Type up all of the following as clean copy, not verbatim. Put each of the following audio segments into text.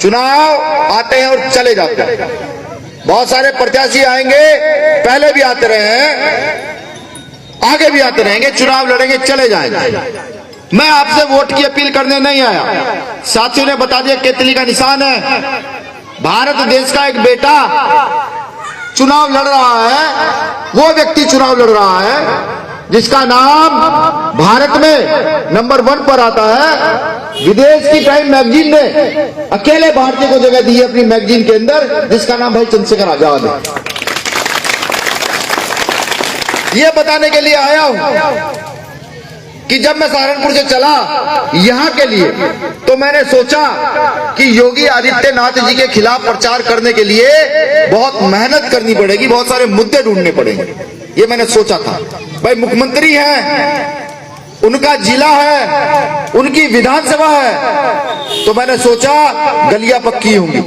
चुनाव आते हैं और चले जाते हैं। बहुत सारे प्रत्याशी आएंगे, पहले भी आते रहे हैं, आगे भी आते रहेंगे, चुनाव लड़ेंगे, चले जाएंगे। मैं आपसे वोट की अपील करने नहीं आया। साथियों ने बता दिया केतली का निशान है। भारत देश का एक बेटा चुनाव लड़ रहा है, वो व्यक्ति चुनाव लड़ रहा है जिसका नाम भारत में नंबर 1 पर आता है। विदेश की टाइम मैगजीन ने अकेले भारतीय को जगह दी है अपनी मैगजीन के अंदर, जिसका नाम भाई चंद्रशेखर आजाद है। ये बताने के लिए आया हूं कि जब मैं सहारनपुर से चला यहां के लिए, तो मैंने सोचा कि योगी आदित्यनाथ जी के खिलाफ प्रचार करने के लिए बहुत मेहनत करनी पड़ेगी, बहुत सारे मुद्दे ढूंढने पड़ेंगे। ये मैंने सोचा था। भाई मुख्यमंत्री हैं, उनका जिला है, उनकी विधानसभा है, तो मैंने सोचा गलियां पक्की होंगी,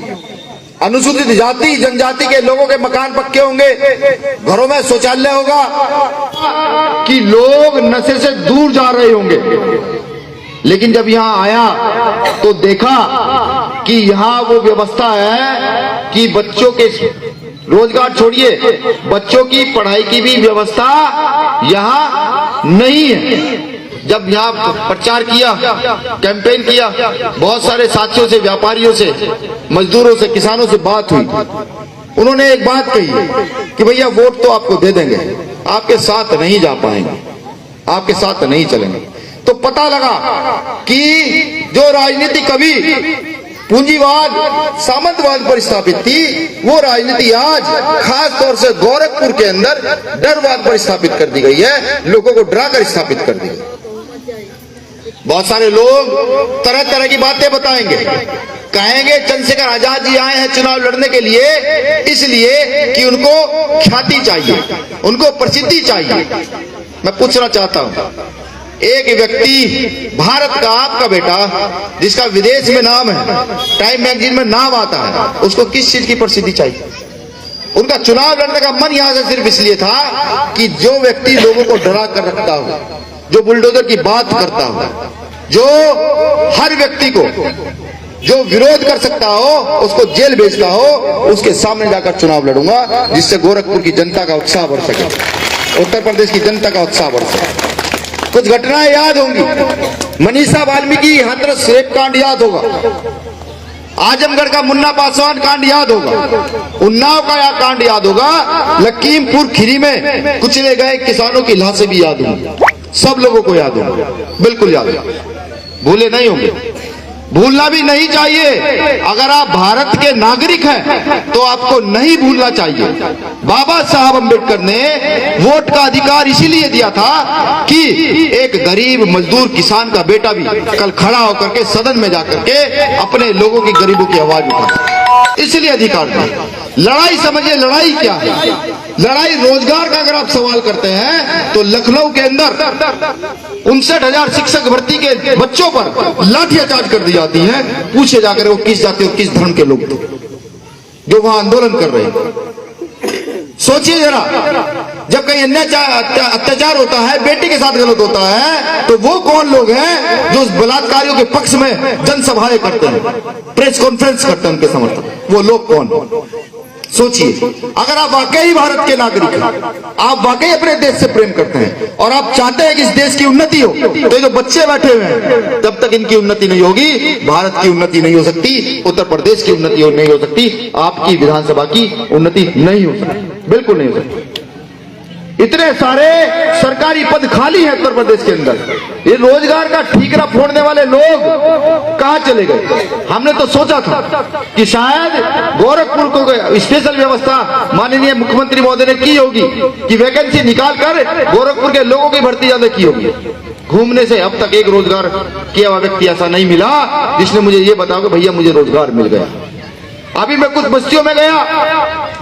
अनुसूचित जाति जनजाति के लोगों के मकान पक्के होंगे, घरों में शौचालय होगा, कि लोग नशे से दूर जा रहे होंगे। लेकिन जब यहां आया तो देखा कि यहां वो व्यवस्था है कि बच्चों के रोजगार छोड़िए, बच्चों की पढ़ाई की भी व्यवस्था यहां नहीं है। जब यहाँ प्रचार किया, कैंपेन किया, बहुत सारे साथियों से, व्यापारियों से, मजदूरों से, किसानों से बात हुई। उन्होंने एक बात कही कि भैया वोट तो आपको दे देंगे, आपके साथ नहीं जा पाएंगे, आपके साथ नहीं चलेंगे। तो पता लगा कि जो राजनीति कभी पूंजीवाद, सामंतवाद पर स्थापित थी, वो राजनीति आज खास तौर से गोरखपुर के अंदर डरवाद पर स्थापित कर दी गई है, लोगों को डरा कर स्थापित कर दी गई। बहुत सारे लोग तरह तरह की बातें बताएंगे, कहेंगे चंद्रशेखर आजाद जी आए हैं चुनाव लड़ने के लिए इसलिए कि उनको ख्याति चाहिए, उनको प्रसिद्धि चाहिए। मैं पूछना चाहता हूं, एक व्यक्ति भारत का, आपका बेटा, जिसका विदेश में नाम है, टाइम मैगजीन में नाम आता है, उसको किस चीज की प्रसिद्धि चाहिए? उनका चुनाव लड़ने का मन यहां से सिर्फ इसलिए था कि जो व्यक्ति लोगों को डरा कर रखता हो, जो बुलडोजर की बात करता हो, जो हर व्यक्ति को जो विरोध कर सकता हो उसको जेल भेजता हो, उसके सामने जाकर चुनाव लड़ूंगा, जिससे गोरखपुर की जनता का उत्साह बढ़ सके, उत्तर प्रदेश की जनता का उत्साह बढ़ सके। कुछ घटनाएं याद होंगी, मनीषा वाल्मीकि हाथरस रेप कांड याद होगा, आजमगढ़ का मुन्ना पासवान कांड याद होगा, उन्नाव का यह कांड याद होगा, लखीमपुर खीरी में कुचले गए किसानों की लाशें भी याद होंगी। सब लोगों को याद होगा, बिल्कुल याद होगा, भूले नहीं होंगे, भूलना भी नहीं चाहिए। अगर आप भारत के नागरिक हैं तो आपको नहीं भूलना चाहिए। बाबा साहब अम्बेडकर ने वोट का अधिकार इसीलिए दिया था कि एक गरीब मजदूर किसान का बेटा भी कल खड़ा होकर के सदन में जाकर के अपने लोगों की गरीबों की आवाज उठा, इसलिए अधिकार दिया। लड़ाई समझिए, लड़ाई क्या है? लड़ाई रोजगार का अगर आप सवाल करते हैं तो लखनऊ के अंदर 59,000 शिक्षक भर्ती के बच्चों पर लाठीचार्ज कर दी जाती है। पूछे जाकर वो किस जाति और किस धर्म के लोग थे जो वहां आंदोलन कर रहे हैं। सोचिए जरा, जब कहीं अत्याचार होता है, बेटी के साथ गलत होता है, तो वो कौन लोग हैं जो उस बलात्कारियों के पक्ष में जनसभाएं करते हैं, प्रेस कॉन्फ्रेंस करते हैं उनके समर्थक? वो लोग कौन? सोचिए, अगर आप वाकई भारत के नागरिक हैं, आप वाकई अपने देश से प्रेम करते हैं और आप चाहते हैं कि इस देश की उन्नति हो, तो ये जो बच्चे बैठे हुए हैं, जब तक इनकी उन्नति नहीं होगी, भारत की उन्नति नहीं हो सकती, उत्तर प्रदेश की उन्नति नहीं हो सकती, आपकी विधानसभा की उन्नति नहीं हो सकती, बिल्कुल नहीं हो सकती। इतने सारे सरकारी पद खाली हैं उत्तर प्रदेश के अंदर, ये रोजगार का ठीकरा फोड़ने वाले लोग कहां चले गए? हमने तो सोचा था कि शायद गोरखपुर को स्पेशल व्यवस्था माननीय मुख्यमंत्री महोदय ने की होगी कि वैकेंसी निकाल कर गोरखपुर के लोगों की भर्ती ज्यादा की होगी। घूमने से अब तक एक रोजगार किया हुआ व्यक्ति ऐसा नहीं मिला जिसने मुझे ये बताया कि भैया मुझे रोजगार मिल गया। अभी मैं कुछ बस्तियों में गया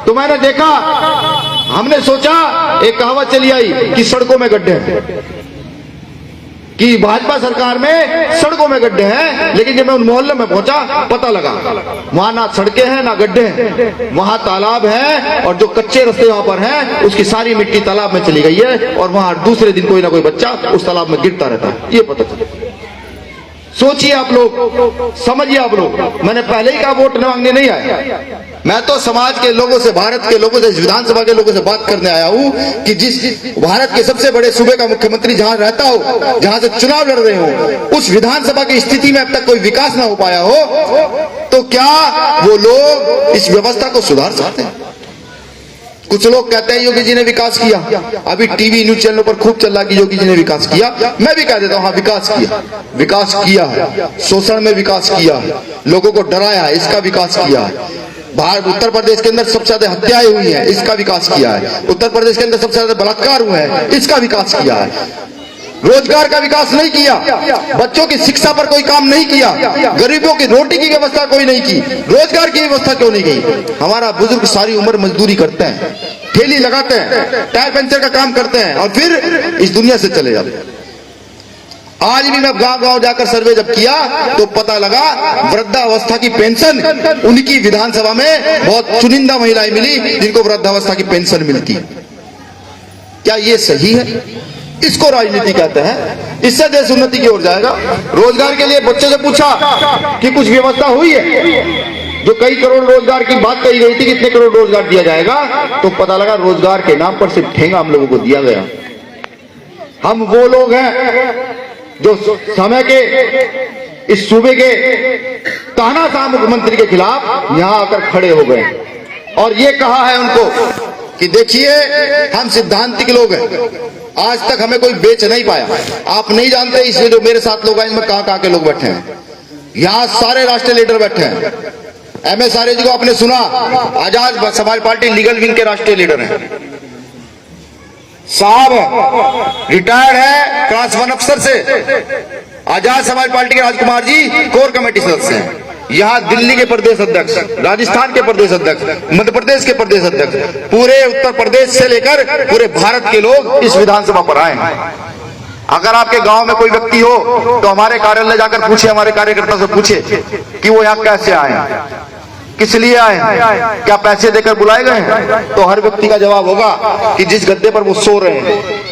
तो मैंने देखा, हमने सोचा, एक कहावत चली आई कि सड़कों में गड्ढे हैं, कि भाजपा सरकार में सड़कों में गड्ढे हैं, लेकिन जब मैं उन मोहल्ले में पहुंचा पता लगा वहां ना सड़कें हैं ना गड्ढे हैं, वहां तालाब है और जो कच्चे रास्ते वहां पर हैं उसकी सारी मिट्टी तालाब में चली गई है और वहां दूसरे दिन कोई ना कोई बच्चा उस तालाब में गिरता रहता है। ये पता चला। सोचिए आप लोग, समझिए आप लोग। मैंने पहले ही कहा वोट मांगने नहीं आया, मैं तो समाज के लोगों से, भारत के लोगों से, विधानसभा के लोगों से बात करने आया हूं कि जिस भारत के सबसे बड़े सूबे का मुख्यमंत्री जहां रहता हो, जहां से चुनाव लड़ रहे हो, उस विधानसभा की स्थिति में अब तक कोई विकास ना हो पाया हो, तो क्या वो लोग इस व्यवस्था को सुधार सकते हैं? कुछ लोग कहते हैं योगी जी ने विकास किया, अभी टीवी न्यूज चैनलों पर खूब चल रहा कि योगी जी ने विकास किया। मैं भी कह देता हूं हाँ, विकास किया है। शोषण में विकास किया है, लोगों को डराया है, इसका विकास किया है। भारत उत्तर प्रदेश के अंदर सबसे ज्यादा हत्याएं हुई हैं, इसका विकास किया है। उत्तर प्रदेश के अंदर सबसे ज्यादा बलात्कार हुए हैं, इसका विकास किया है। रोजगार का विकास नहीं किया, बच्चों की शिक्षा पर कोई काम नहीं किया, गरीबों की रोटी की व्यवस्था कोई नहीं की, रोजगार की व्यवस्था क्यों नहीं की? हमारा बुजुर्ग सारी उम्र मजदूरी करते हैं, ठेली लगाते हैं, टायर पंचर का काम करते हैं और फिर इस दुनिया से चले जाते हैं। आज भी मैं गांव-गांव जाकर सर्वे जब किया तो पता लगा वृद्धावस्था की पेंशन उनकी विधानसभा में बहुत चुनिंदा महिलाएं मिली जिनको वृद्धावस्था की पेंशन मिलती। क्या ये सही है? इसको राजनीति कहते हैं। इससे देश उन्नति की ओर जाएगा। रोजगार के लिए बच्चों से पूछा कि कुछ व्यवस्था हुई है? जो कई करोड़ रोजगार की बात कही गई थी, कितने करोड़ रोजगार दिया जाएगा, तो पता लगा रोजगार के नाम पर सिर्फ ठेंगा हम लोगों को दिया गया। हम वो लोग हैं जो समय के इस सूबे के तानाशाह मुख्यमंत्री के खिलाफ यहां आकर खड़े हो गए और ये कहा है उनको कि देखिए हम सिद्धांतिक लोग हैं, आज तक हमें कोई बेच नहीं पाया। आप नहीं जानते, इसलिए जो मेरे साथ लोग आए इनमें कहां के लोग बैठे हैं। यहां सारे राष्ट्रीय लीडर बैठे हैं। MS आर्य जी को आपने सुना, Azad Samaj party legal wing के राष्ट्रीय लीडर हैं। साहब रिटायर्ड है क्लास 1 अफसर से। आजाद समाज पार्टी के राजकुमार जी कोर कमेटी सदस्य हैं। यहाँ दिल्ली के प्रदेश अध्यक्ष, राजस्थान के प्रदेश अध्यक्ष, मध्य प्रदेश के प्रदेश अध्यक्ष, पूरे उत्तर प्रदेश से लेकर पूरे भारत के लोग इस विधानसभा पर आए हैं। अगर आपके गांव में कोई व्यक्ति हो तो हमारे कार्यालय जाकर पूछे, हमारे कार्यकर्ता से पूछे कि वो यहाँ कैसे आए हैं, किस लिए आए हैं, क्या पैसे देकर बुलाए गए हैं, तो हर व्यक्ति का जवाब होगा कि जिस गद्दे पर वो सो रहे हैं,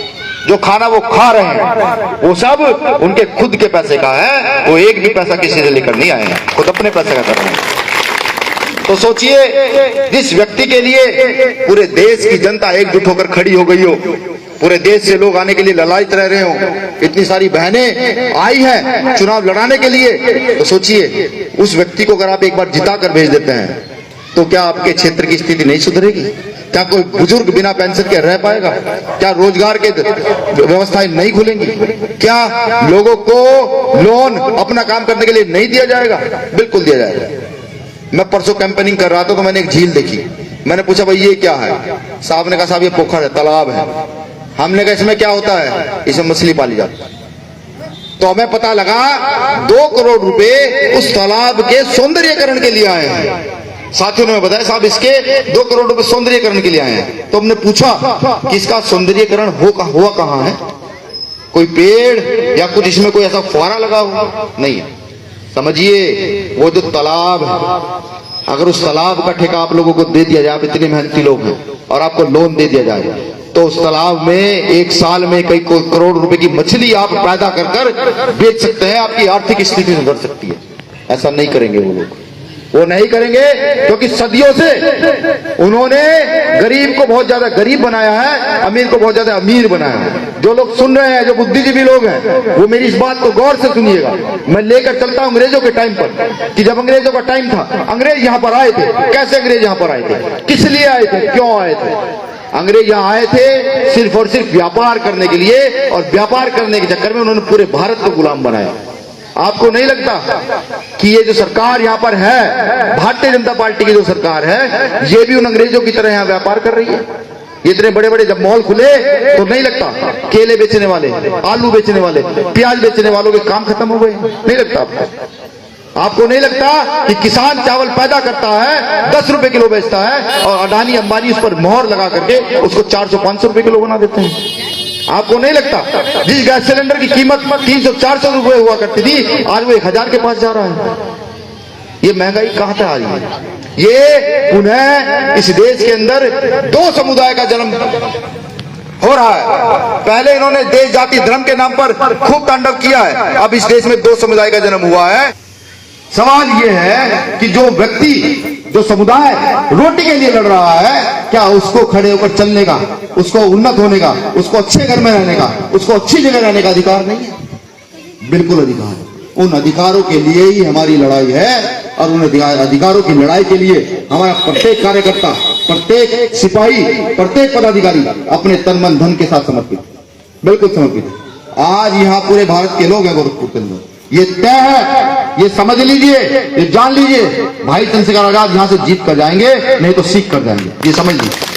जो खाना वो खा रहे हैं, वो सब उनके खुद के पैसे का है। वो एक भी पैसा किसी से लेकर नहीं आए हैं, खुद अपने पैसे का कर रहे हैं। तो सोचिए, जिस व्यक्ति के लिए पूरे देश की जनता एकजुट होकर खड़ी हो गई हो, पूरे देश से लोग आने के लिए ललायत रह रहे हो, इतनी सारी बहनें आई हैं चुनाव लड़ाने के लिए, तो सोचिए उस व्यक्ति को अगर आप एक बार जिता कर भेज देते हैं तो क्या आपके क्षेत्र की स्थिति नहीं सुधरेगी? क्या कोई बुजुर्ग बिना पेंशन के रह पाएगा? क्या रोजगार के व्यवस्थाएं नहीं खुलेंगी? क्या लोगों को लोन अपना काम करने के लिए नहीं दिया जाएगा? बिल्कुल दिया जाएगा। मैं परसों कैंपेनिंग कर रहा था तो मैंने एक झील देखी। मैंने पूछा भाई ये क्या है? साहब ने कहा साहब ये पोखर है, तालाब है। हमने कहा इसमें क्या होता है? इसमें मछली पाली जाती है। तो हमें पता लगा 2 करोड़ रुपए उस तालाब के सौंदर्यीकरण के लिए आए हैं। साथियों ने बताया साहब इसके 2 करोड़ रुपए सौंदर्यीकरण के लिए आए हैं। तो हमने पूछा कि इसका सौंदर्यीकरण हुआ कहां है? कोई पेड़ या कुछ इसमें कोई ऐसा फुहारा लगा हुआ नहीं है। समझिए वो जो तालाब है, अगर उस तालाब का ठेका आप लोगों को दे दिया जाए, आप इतने मेहनती लोग हैं, और आपको लोन दे दिया जाए, तो उस तालाब में एक साल में कई करोड़ रुपए की मछली आप पैदा कर बेच सकते हैं, आपकी आर्थिक स्थिति सुधर सकती है। ऐसा नहीं करेंगे वो लोग, वो नहीं करेंगे क्योंकि सदियों से उन्होंने गरीब को बहुत ज्यादा गरीब बनाया है, अमीर को बहुत ज्यादा अमीर बनाया है। जो लोग सुन रहे हैं, जो बुद्धिजीवी लोग हैं, वो मेरी इस बात को गौर से सुनिएगा। मैं लेकर चलता हूं अंग्रेजों के टाइम पर, कि जब अंग्रेजों का टाइम था, अंग्रेज यहां पर आए थे। कैसे अंग्रेज यहां पर आए थे, किस लिए आए थे, क्यों आए थे? अंग्रेज यहां आए थे सिर्फ और सिर्फ व्यापार करने के लिए, और व्यापार करने के चक्कर में उन्होंने पूरे भारत को गुलाम बनाया। आपको नहीं लगता कि ये जो सरकार यहाँ पर है, भारतीय जनता पार्टी की जो सरकार है, ये भी उन अंग्रेजों की तरह यहाँ व्यापार कर रही है? ये इतने बड़े बड़े जब मॉल खुले तो नहीं लगता केले बेचने वाले, आलू बेचने वाले, प्याज बेचने वालों के काम खत्म हो गए? नहीं लगता आपको? आपको नहीं लगता कि किसान चावल पैदा करता है, 10 रुपए किलो बेचता है, और अडानी अंबानी उस पर मोहर लगा करके उसको 400-500 रुपए किलो बना देते हैं? आपको नहीं लगता जिस गैस सिलेंडर की कीमत 300-400 रुपए हुआ करती थी, आज वो 1000 के पास जा रहा है? ये महंगाई कहां से आ रही है? ये पुनः इस देश के अंदर 2 समुदाय का जन्म हो रहा है। पहले इन्होंने देश जाति धर्म के नाम पर खूब तांडव किया है, अब इस देश में दो समुदाय का जन्म हुआ है। सवाल यह है कि जो व्यक्ति, जो समुदाय रोटी के लिए लड़ रहा है, क्या उसको खड़े होकर चलने का, उसको उन्नत होने का, उसको अच्छे घर में रहने का, उसको अच्छी जगह रहने का अधिकार नहीं है? बिल्कुल अधिकार है। उन अधिकारों के लिए ही हमारी लड़ाई है, और उन अधिकारों की लड़ाई के लिए हमारा प्रत्येक कार्यकर्ता, प्रत्येक सिपाही, प्रत्येक पदाधिकारी अपने तन मन धन के साथ समर्पित, बिल्कुल समर्पित। आज यहाँ पूरे भारत के लोग हैं गोरखपुर के अंदर, ये तय है, ये समझ लीजिए, ये जान लीजिए, भाई चंद्रशेखर आजाद यहाँ से जीत कर जाएंगे, नहीं तो सीख कर जाएंगे, ये समझ लीजिए।